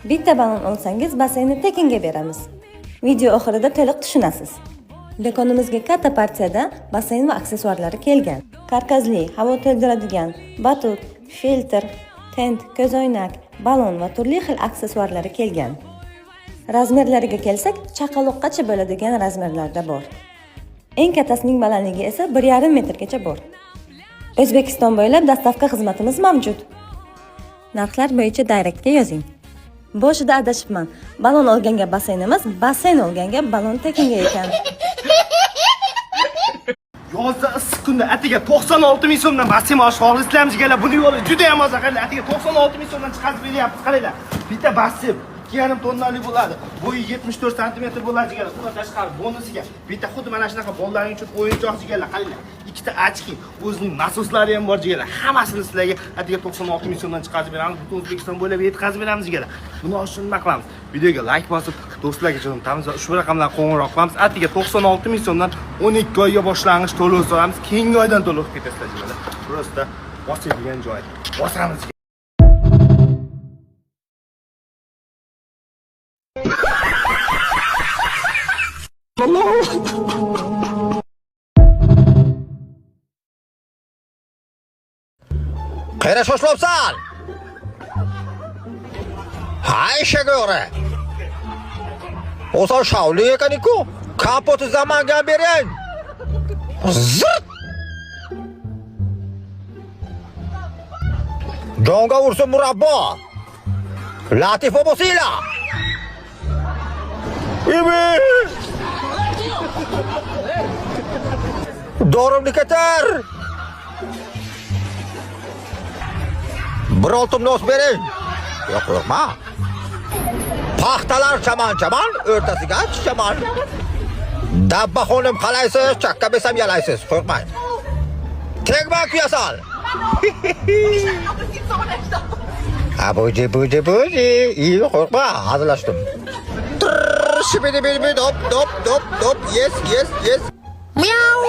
Bitta balon olsangiz basseynni tekinga beramiz. Video oxirida to'liq tushunasiz. Do'konimizga katta partiyada basseyn va aksessuarlari kelgan. Karkazli, havo to'ldiradigan, batut, filtr, tent, ko'zoynak, balon va turli xil aksessuarlari kelgan. Razmerlariga kelsak, chaqaloqqacha bo'ladigan razmerlarda bor. Eng kattasining balandligi esa 1,5 metrgacha bor. O'zbekiston bo'ylab dostavka xizmatimiz mavjud. Narxlar bo'yicha direktga yozing. Boshida adashibman. Balon olganga basseyn emas, basseyn olganga balon tekinga ekan. Yozda issiq kunda atiga 96 ming so'mdan basseyn oshib olisizlarmiz. Buni yo'li juda ham oz aqalli. Atiga 96 ming so'mdan chiqarib beryapmiz. Qaranglar. Bitta basseyn 2,5 tonnali bo'ladi. Bo'yi 74 sm bo'ladi jigarlar. Undan tashqari bonusiga bitta xuddi mana shunaqa bolalarning uchun o'yinchoq jigarlar. Qaranglar. Ikkita ochki, o'zining nasoslari ham bor jigarlar. Hammasini sizlarga atiga 96 ming so'mdan chiqarib beramiz. Butun O'zbekiston bo'ylab yetkazib beramiz jigarlar. Buni uchun nima qilamiz? Videoga like bosib, do'stlarga jo'natamiz va ushbu raqamlarga qo'ng'iroq qilamiz. Atiga 96 ming so'mdan 12 oyga boshlang'ich to'lov so'ramiz. Keyingi oydan to'lov ketasizlar jigarlar. Prosta bosadigan joy. Bosamiz. Qayerga shoshilibsan? Hay shagore. O'sha shavli ekan-ku. Kapoti zamonga bering. Zit. Jonga ursin murabbo. Latif bo'lsinglar. Dorimni ketar. Bir oltin nos bering. Yo'q, yo'qma. Paxtalar chaman, o'rtasiga chaman. Dabba xonim qalaysiz, chakka besam yalaysiz. Qo'rqmang. Tegma kuyasal. Abuji. Iyi qo'rqma, hazırlaştım. Shibidi dop. Yes. Meow.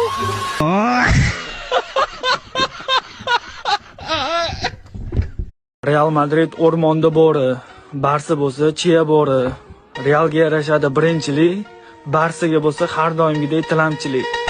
Real Madrid o'rmonda bori, Barsa bo'lsa chiya bori. Realga yarashadi birinchilik, Barsaga bo'lsa har doimgidek tilamchilik.